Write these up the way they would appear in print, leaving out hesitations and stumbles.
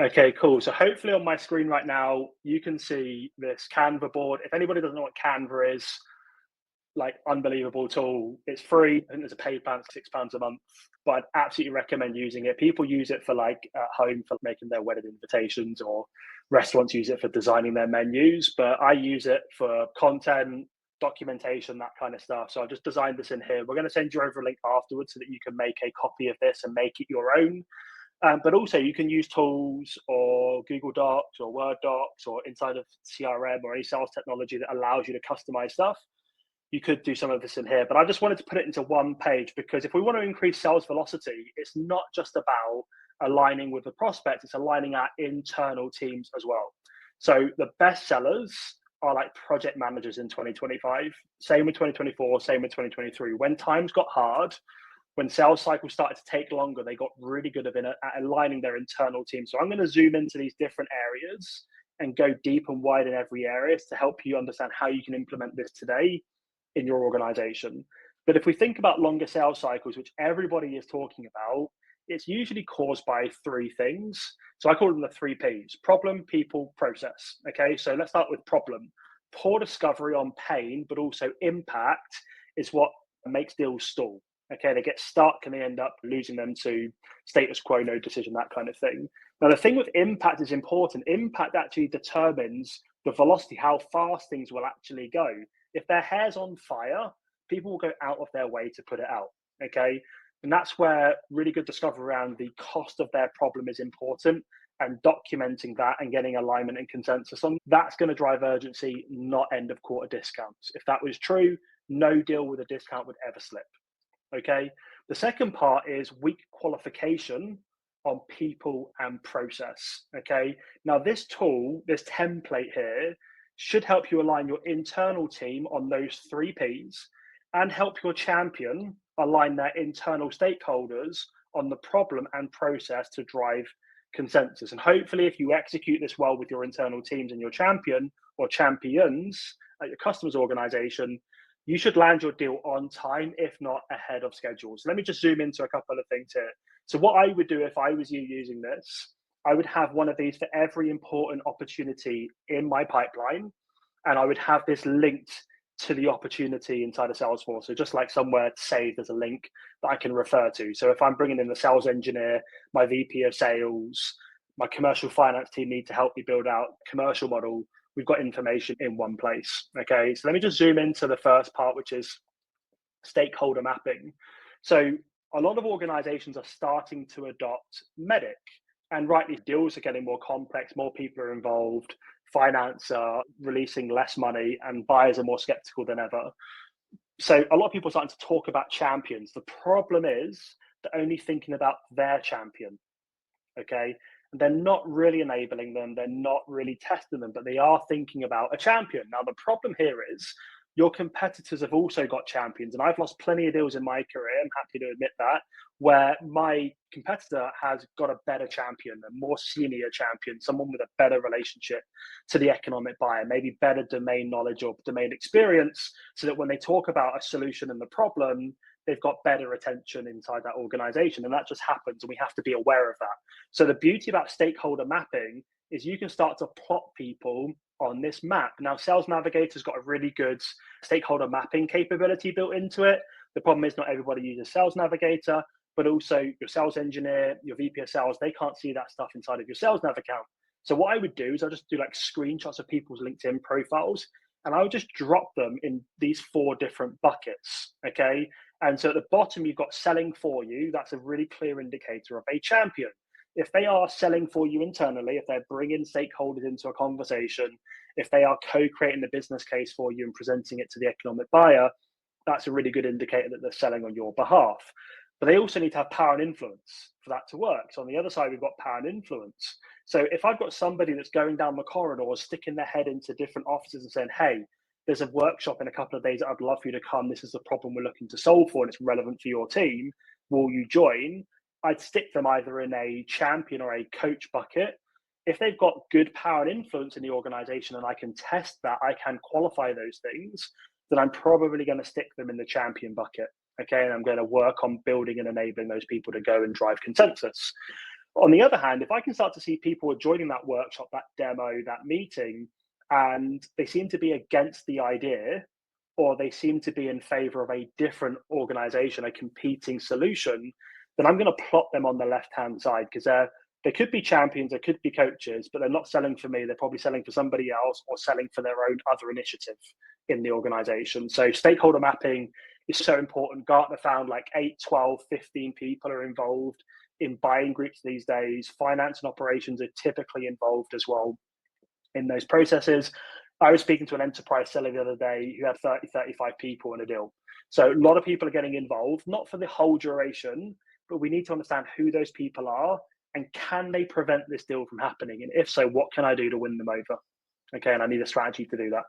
Okay, cool. So hopefully on my screen right now, you can see this Canva board. If anybody doesn't know what Canva is, like unbelievable tool. It's free. I think there's a paid plan, £6 a month, but I'd absolutely recommend using it. People use it for like at home for making their wedding invitations, or restaurants use it for designing their menus. But I use it for content, documentation, that kind of stuff. So I've just designed this in here. We're going to send you over a link afterwards so that you can make a copy of this and make it your own. But also you can use tools or Google Docs or Word Docs or inside of CRM or any sales technology that allows you to customize stuff. You could do some of this in here, but I just wanted to put it into one page because if we want to increase sales velocity, it's not just about aligning with the prospect, it's aligning our internal teams as well. So the best sellers are like project managers in 2025, same with 2024, same with 2023. When times got hard, when sales cycles started to take longer, they got really good at aligning their internal team. So I'm going to zoom into these different areas and go deep and wide in every area to help you understand how you can implement this today in your organization. But if we think about longer sales cycles, which everybody is talking about, it's usually caused by three things. So I call them the three Ps: problem, people, process. Okay, so let's start with problem. Poor discovery on pain, but also impact is what makes deals stall. Okay, they get stuck and they end up losing them to status quo, no decision, that kind of thing. Now, the thing with impact is important. Impact actually determines the velocity, how fast things will actually go. If their hair's on fire, people will go out of their way to put it out. Okay. And that's where really good discovery around the cost of their problem is important, and documenting that and getting alignment and consensus on that's going to drive urgency, not end of quarter discounts. If that was true, no deal with a discount would ever slip. Okay. The second part is weak qualification on people and process. Okay. Now, this tool, this template here, should help you align your internal team on those three Ps and help your champion align their internal stakeholders on the problem and process to drive consensus. And hopefully, if you execute this well with your internal teams and your champion or champions at your customers organization, you should land your deal on time, if not ahead of schedule. So let me just zoom into a couple of things here. So what I would do if I was you using this, I would have one of these for every important opportunity in my pipeline, and I would have this linked to the opportunity inside of Salesforce. So just like somewhere saved, there's a link that I can refer to. So if I'm bringing in the sales engineer, my VP of sales, my commercial finance team need to help me build out a commercial model, we've got information in one place. Okay, so let me just zoom into the first part, which is stakeholder mapping. So a lot of organizations are starting to adopt Medic, and rightly, deals are getting more complex, more people are involved, finance are releasing less money, and buyers are more skeptical than ever. So a lot of people are starting to talk about champions. The problem is they're only thinking about their champion. Okay. And they're not really enabling them, they're not really testing them, but they are thinking about a champion. Now, the problem here is your competitors have also got champions, and I've lost plenty of deals in my career, I'm happy to admit that, where my competitor has got a better champion, a more senior champion, someone with a better relationship to the economic buyer, maybe better domain knowledge or domain experience, so that when they talk about a solution and the problem, they've got better attention inside that organization. And that just happens, and we have to be aware of that. So the beauty about stakeholder mapping is you can start to plot people on this map. Now, Sales Navigator's got a really good stakeholder mapping capability built into it. The problem is not everybody uses Sales Navigator, but also your sales engineer, your VP of sales, they can't see that stuff inside of your Sales Nav account. So what I would do is I'll just do like screenshots of people's LinkedIn profiles, and I would just drop them in these 4 different buckets. Okay. And so at the bottom, you've got selling for you. That's a really clear indicator of a champion. If they are selling for you internally, if they're bringing stakeholders into a conversation, if they are co-creating the business case for you and presenting it to the economic buyer, that's a really good indicator that they're selling on your behalf. But they also need to have power and influence for that to work. So on the other side, we've got power and influence. So if I've got somebody that's going down the corridor, sticking their head into different offices and saying, hey, there's a workshop in a couple of days that I'd love for you to come. This is the problem we're looking to solve for, and it's relevant for your team. Will you join? I'd stick them either in a champion or a coach bucket. If they've got good power and influence in the organization and I can test that, I can qualify those things, then I'm probably going to stick them in the champion bucket. Okay. And I'm going to work on building and enabling those people to go and drive consensus. On the other hand, if I can start to see people are joining that workshop, that demo, that meeting, and they seem to be against the idea, or they seem to be in favor of a different organization, a competing solution, then I'm going to plot them on the left-hand side, because they could be champions, they could be coaches, but they're not selling for me. They're probably selling for somebody else or selling for their own other initiative in the organization. So stakeholder mapping is so important. Gartner found like 8, 12, 15 people are involved in buying groups these days. Finance and operations are typically involved as well in those processes. I was speaking to an enterprise seller the other day who had 30, 35 people in a deal. So a lot of people are getting involved, not for the whole duration, but we need to understand who those people are and can they prevent this deal from happening? And if so, what can I do to win them over? Okay, and I need a strategy to do that.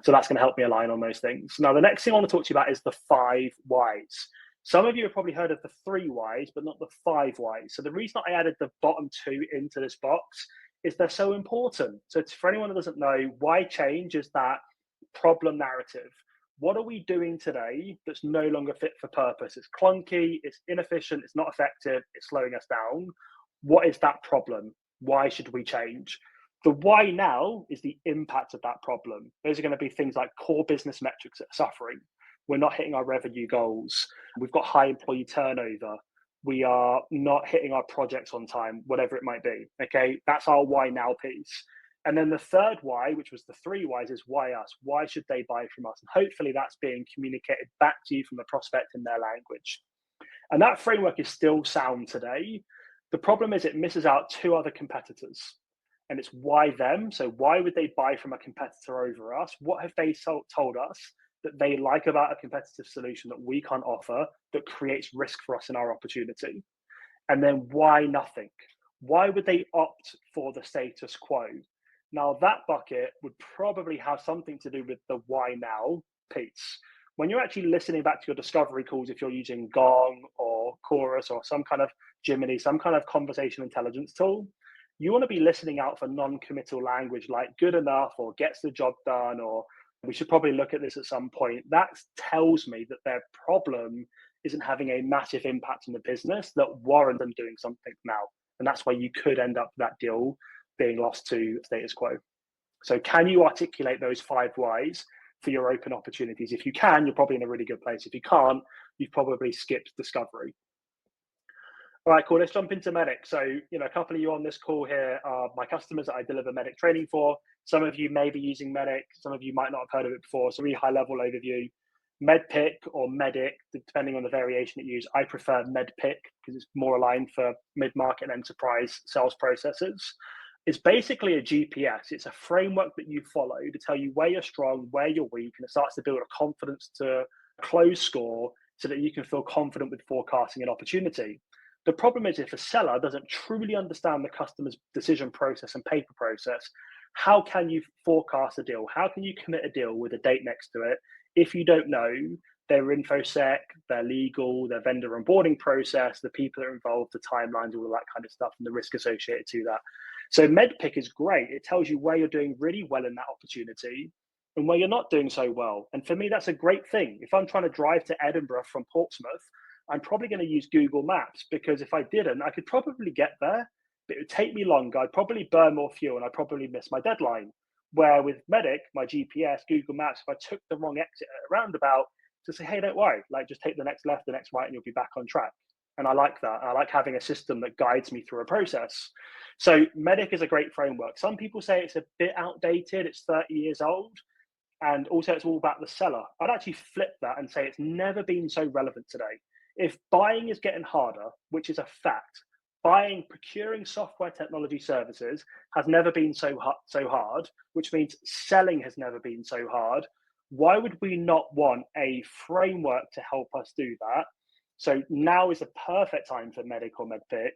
So that's going to help me align on those things. Now, the next thing I want to talk to you about is the 5 whys. Some of you have probably heard of the 3 whys, but not the 5 whys. So the reason I added the bottom 2 into this box is they're so important. So for anyone who doesn't know, why change is that problem narrative. What are we doing today that's no longer fit for purpose? It's clunky, it's inefficient, it's not effective, it's slowing us down. What is that problem? Why should we change? The why now is the impact of that problem. Those are going to be things like core business metrics that are suffering. We're not hitting our revenue goals. We've got high employee turnover. We are not hitting our projects on time, whatever it might be. Okay, that's our why now piece. And then the third why, which was the 3 whys, is why us? Why should they buy from us? And hopefully that's being communicated back to you from the prospect in their language. And that framework is still sound today. The problem is it misses out 2 other competitors. And it's why them? So why would they buy from a competitor over us? What have they told us that they like about a competitive solution that we can't offer that creates risk for us in our opportunity? And then why nothing? Why would they opt for the status quo? Now, that bucket would probably have something to do with the why now piece. When you're actually listening back to your discovery calls, if you're using Gong or Chorus or some kind of Gemini, some kind of conversation intelligence tool, you want to be listening out for non-committal language like good enough or gets the job done, or we should probably look at this at some point. That tells me that their problem isn't having a massive impact on the business that warrant them doing something now. And that's why you could end up that deal being lost to status quo. So can you articulate those 5 whys for your open opportunities? If you can, you're probably in a really good place. If you can't, you've probably skipped discovery. All right, cool. Let's jump into Medic. So, a couple of you on this call here are my customers that I deliver Medic training for. Some of you may be using Medic. Some of you might not have heard of it before. So really high level overview. Medpick or Medic, depending on the variation that you use. I prefer Medpick because it's more aligned for mid-market and enterprise sales processes. It's basically a GPS. It's a framework that you follow to tell you where you're strong, where you're weak, and it starts to build a confidence to close score so that you can feel confident with forecasting an opportunity. The problem is if a seller doesn't truly understand the customer's decision process and paper process, how can you forecast a deal? How can you commit a deal with a date next to it if you don't know their InfoSec, their legal, their vendor onboarding process, the people that are involved, the timelines, all of that kind of stuff, and the risk associated to that? So Medpick is great. It tells you where you're doing really well in that opportunity and where you're not doing so well. And for me, that's a great thing. If I'm trying to drive to Edinburgh from Portsmouth, I'm probably going to use Google Maps, because if I didn't, I could probably get there, but it would take me longer. I'd probably burn more fuel and I'd probably miss my deadline. Where with Medic, my GPS, Google Maps, if I took the wrong exit at a roundabout, to say, hey, don't worry, just take the next left, the next right, and you'll be back on track. And I like that. I like having a system that guides me through a process. So Medic is a great framework. Some people say it's a bit outdated. It's 30 years old. And also it's all about the seller. I'd actually flip that and say it's never been so relevant today. If buying is getting harder, which is a fact, procuring software technology services has never been so hard, which means selling has never been so hard. Why would we not want a framework to help us do that? So now is the perfect time for Medic or Medpick.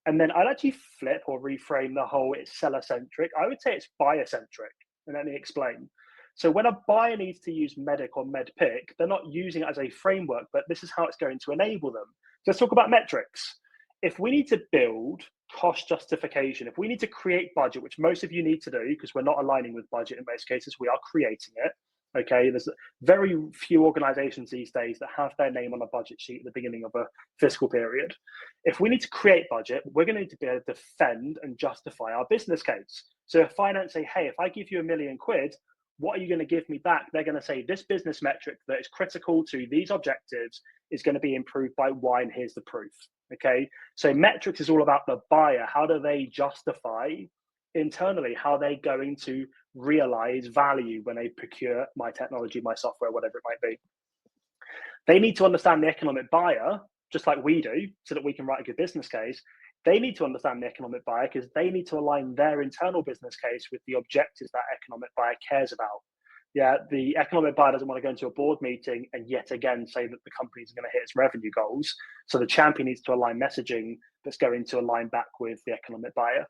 And then I'd actually flip or reframe the whole it's seller-centric. I would say it's buyer-centric. And let me explain. So when a buyer needs to use Medic or Medpick, they're not using it as a framework, but this is how it's going to enable them. So let's talk about metrics. If we need to build cost justification, if we need to create budget, which most of you need to do because we're not aligning with budget in most cases, we are creating it. Okay, there's very few organizations these days that have their name on a budget sheet at the beginning of a fiscal period. If we need to create budget, we're going to need to be able to defend and justify our business case. So if finance say, hey, if I give you £1,000,000, what are you going to give me back? They're going to say this business metric that is critical to these objectives is going to be improved by Y, and here's the proof. Okay, so metrics is all about the buyer. How do they justify internally how they're going to realize value when they procure my technology, my software, whatever it might be? They need to understand the economic buyer, just like we do, so that we can write a good business case. They need to understand the economic buyer because they need to align their internal business case with the objectives that economic buyer cares about. Yeah, the economic buyer doesn't want to go into a board meeting and yet again say that the company is going to hit its revenue goals. So the champion needs to align messaging that's going to align back with the economic buyer.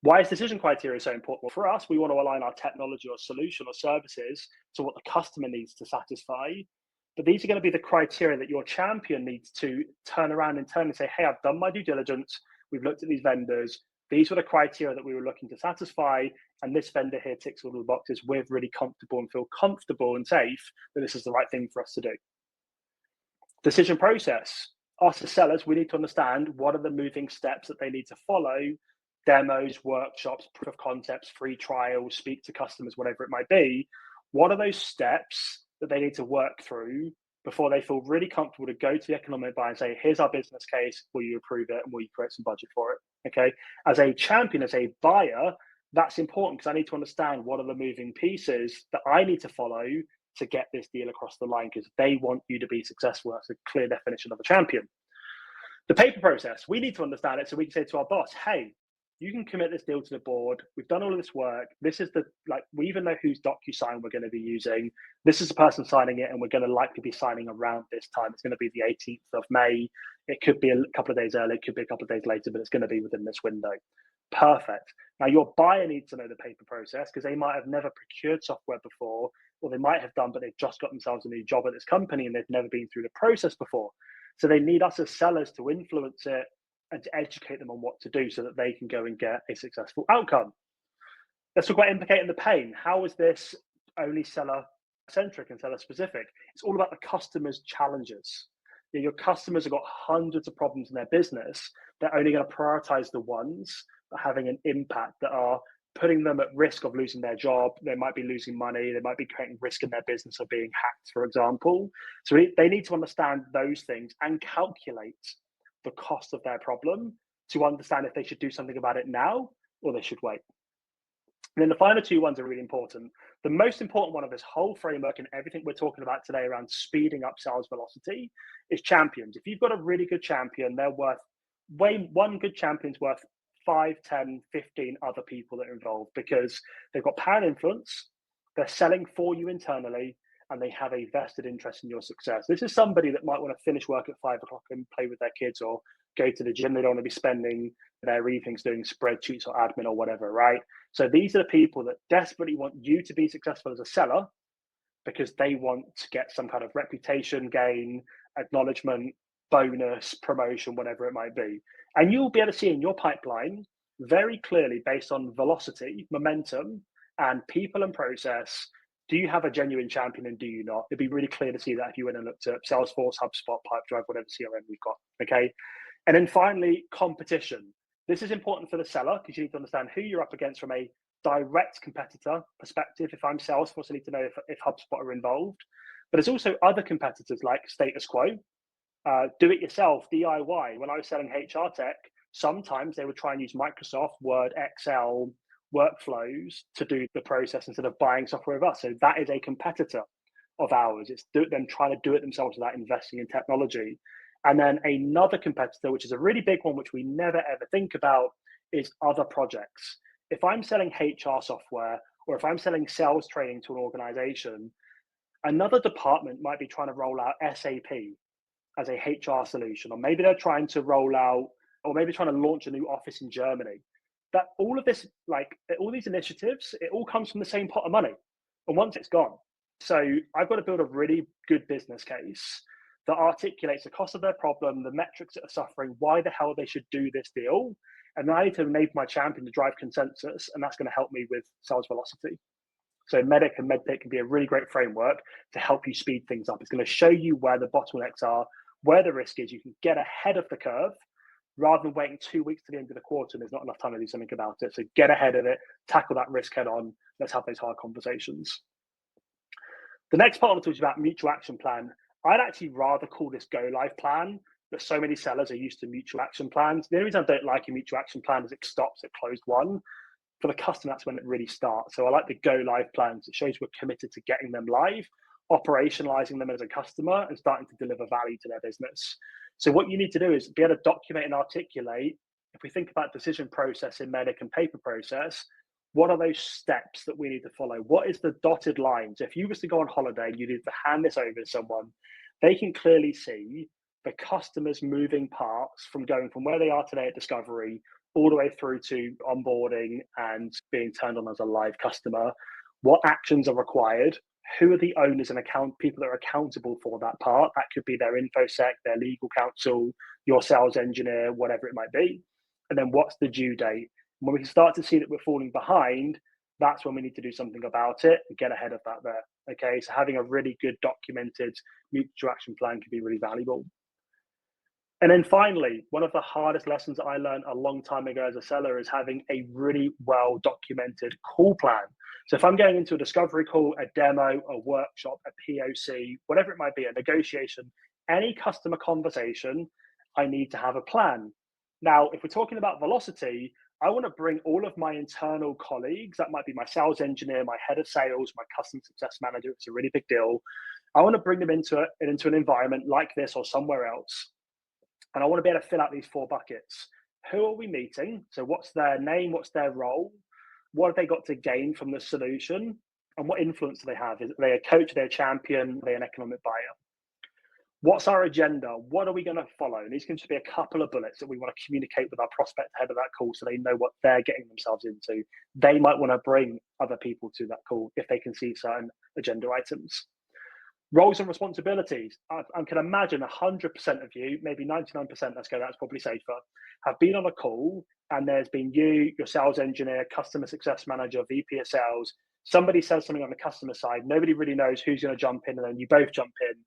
Why is decision criteria so important? Well, for us, we want to align our technology or solution or services to what the customer needs to satisfy. But these are going to be the criteria that your champion needs to turn around internally and say, hey, I've done my due diligence. We've looked at these vendors. These were the criteria that we were looking to satisfy. And this vendor here ticks all the boxes. We're really comfortable and feel comfortable and safe that this is the right thing for us to do. Decision process. Us as sellers, we need to understand what are the moving steps that they need to follow. Demos, workshops, proof of concepts, free trials, speak to customers, whatever it might be. What are those steps that they need to work through before they feel really comfortable to go to the economic buyer and say, here's our business case, will you approve it and will you create some budget for it? Okay. As a champion, as a buyer, that's important because I need to understand what are the moving pieces that I need to follow to get this deal across the line because they want you to be successful. That's a clear definition of a champion. The paper process, we need to understand it so we can say to our boss, hey, you can commit this deal to the board. We've done all of this work. This is we even know whose DocuSign we're going to be using. This is the person signing it, and we're going to likely be signing around this time. It's going to be the 18th of May. It could be a couple of days early. It could be a couple of days later, but it's going to be within this window. Perfect. Now, your buyer needs to know the paper process because they might have never procured software before, or they might have done, but they've just got themselves a new job at this company and they've never been through the process before. So they need us as sellers to influence it and to educate them on what to do so that they can go and get a successful outcome. Let's talk about implicating the pain. How is this only seller-centric and seller-specific? It's all about the customer's challenges. Your customers have got hundreds of problems in their business. They're only going to prioritize the ones that are having an impact, that are putting them at risk of losing their job. They might be losing money. They might be creating risk in their business of being hacked, for example. So they need to understand those things and calculate the cost of their problem to understand if they should do something about it now or they should wait. And then the final two ones are really important. The most important one of this whole framework and everything we're talking about today around speeding up sales velocity is champions. If you've got a really good champion, they're worth one good champion's worth 5, 10, 15 other people that are involved because they've got power and influence, they're selling for you internally, and they have a vested interest in your success. This is somebody that might want to finish work at 5 o'clock and play with their kids or go to the gym. They don't want to be spending their evenings doing spreadsheets or admin or whatever, right? So these are the people that desperately want you to be successful as a seller because they want to get some kind of reputation gain, acknowledgement, bonus, promotion, whatever it might be. And you'll be able to see in your pipeline very clearly based on velocity, momentum, and people and process, do you have a genuine champion and do you not? It'd be really clear to see that if you went and looked at Salesforce, HubSpot, Pipedrive, whatever CRM we've got, okay? And then finally, competition. This is important for the seller because you need to understand who you're up against from a direct competitor perspective. If I'm Salesforce, I need to know if HubSpot are involved. But there's also other competitors like Status Quo, do it yourself, DIY. When I was selling HR tech, sometimes they would try and use Microsoft, Word, Excel, workflows to do the process instead of buying software of us. So that is a competitor of ours. It's them trying to do it themselves without investing in technology. And then another competitor, which is a really big one, which we never ever think about, is other projects. If I'm selling HR software or if I'm selling sales training to an organization, another department might be trying to roll out SAP as a HR solution, or maybe they're trying to roll out, or maybe trying to launch a new office in Germany. That all of this, all these initiatives, it all comes from the same pot of money. And once it's gone. So I've got to build a really good business case that articulates the cost of their problem, the metrics that are suffering, why the hell they should do this deal. And then I need to enable my champion to drive consensus, and that's going to help me with sales velocity. So Medic and MedPit can be a really great framework to help you speed things up. It's going to show you where the bottlenecks are, where the risk is. You can get ahead of the curve rather than waiting 2 weeks to the end of the quarter and there's not enough time to do something about it. So get ahead of it, tackle that risk head on. Let's have those hard conversations. The next part of the talk is about mutual action plan. I'd actually rather call this go live plan, but so many sellers are used to mutual action plans. The only reason I don't like a mutual action plan is it stops at closed one. For the customer, that's when it really starts. So I like the go live plans. It shows we're committed to getting them live, operationalizing them as a customer, and starting to deliver value to their business. So what you need to do is be able to document and articulate. If we think about decision process in Medic and paper process, what are those steps that we need to follow? What is the dotted line? So if you was to go on holiday and you need to hand this over to someone, they can clearly see the customer's moving parts from going from where they are today at discovery all the way through to onboarding and being turned on as a live customer. What actions are required? Who are the owners and people that are accountable for that part? That could be their infosec, their legal counsel, your sales engineer, whatever it might be. And then what's the due date? When we can start to see that we're falling behind, that's when we need to do something about it and get ahead of that there. Okay, so having a really good documented mutual action plan can be really valuable. And then finally, one of the hardest lessons that I learned a long time ago as a seller is having a really well documented call plan. So if I'm going into a discovery call, a demo, a workshop, a POC, whatever it might be, a negotiation, any customer conversation, I need to have a plan. Now, if we're talking about velocity, I want to bring all of my internal colleagues, that might be my sales engineer, my head of sales, my customer success manager, it's a really big deal. I want to bring them into an environment like this or somewhere else. And I want to be able to fill out these 4 buckets. Who are we meeting? So what's their name? What's their role? What have they got to gain from the solution? And what influence do they have? Are they a coach? Are they a champion? Are they an economic buyer? What's our agenda? What are we going to follow? And these can just be a couple of bullets that we want to communicate with our prospect ahead of that call so they know what they're getting themselves into. They might want to bring other people to that call if they can see certain agenda items. Roles and responsibilities. I can imagine 100% of you, maybe 99%, let's go, that's probably safer, have been on a call and there's been you, your sales engineer, customer success manager, VP of sales. Somebody says something on the customer side. Nobody really knows who's going to jump in and then you both jump in.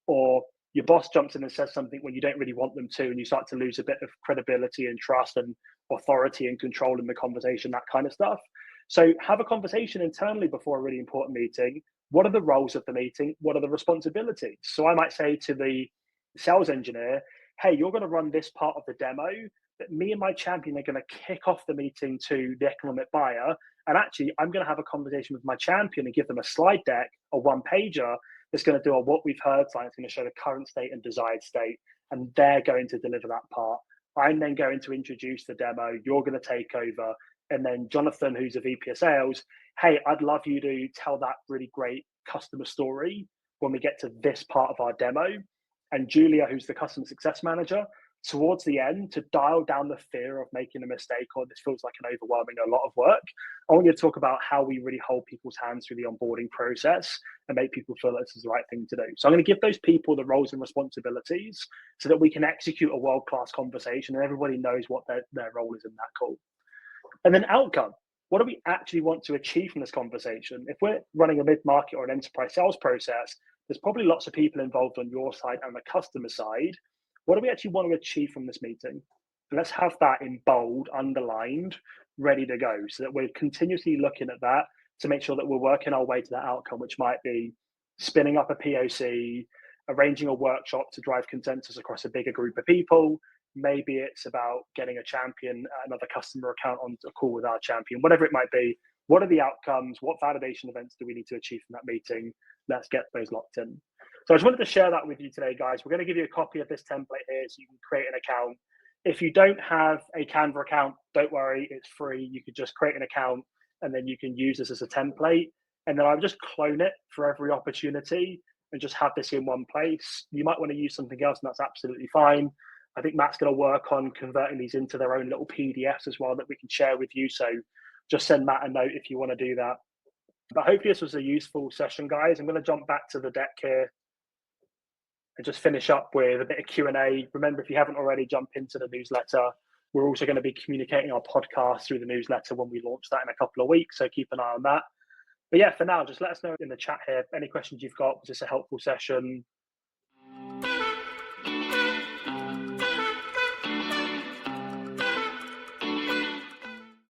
Or your boss jumps in and says something when you don't really want them to and you start to lose a bit of credibility and trust and authority and control in the conversation, that kind of stuff. So have a conversation internally before a really important meeting. What are the roles of the meeting? What are the responsibilities? So I might say to the sales engineer, hey, you're going to run this part of the demo, but me and my champion are going to kick off the meeting to the economic buyer. And actually, I'm going to have a conversation with my champion and give them a slide deck, a 1-pager that's going to do a what we've heard sign. It's going to show the current state and desired state, and they're going to deliver that part. I'm then going to introduce the demo. You're going to take over. And then Jonathan, who's a VP of sales, hey, I'd love you to tell that really great customer story when we get to this part of our demo. And Julia, who's the customer success manager, towards the end to dial down the fear of making a mistake or this feels like an overwhelming a lot of work. I want you to talk about how we really hold people's hands through the onboarding process and make people feel that this is the right thing to do. So I'm going to give those people the roles and responsibilities so that we can execute a world-class conversation and everybody knows what their role is in that call. And then outcome. What do we actually want to achieve from this conversation? If we're running a mid-market or an enterprise sales process, there's probably lots of people involved on your side and the customer side. What do we actually want to achieve from this meeting? And let's have that in bold, underlined, ready to go, so that we're continuously looking at that to make sure that we're working our way to that outcome, which might be spinning up a POC, arranging a workshop to drive consensus across a bigger group of people. Maybe it's about getting a champion, another customer account on a call with our champion, whatever it might be. What are the outcomes? What validation events do we need to achieve from that meeting? Let's get those locked in. So I just wanted to share that with you today, guys. We're going to give you a copy of this template here so you can create an account. If you don't have a Canva account, don't worry, it's free. You could just create an account and then you can use this as a template. And then I'll just clone it for every opportunity and just have this in one place. You might want to use something else, and that's absolutely fine. I think Matt's going to work on converting these into their own little PDFs as well that we can share with you. So just send Matt a note if you want to do that. But hopefully this was a useful session, guys. I'm going to jump back to the deck here and just finish up with a bit of Q&A. Remember, if you haven't already, jump into the newsletter. We're also going to be communicating our podcast through the newsletter when we launch that in a couple of weeks. So keep an eye on that. But yeah, for now, just let us know in the chat here any questions you've got. Was this a helpful session?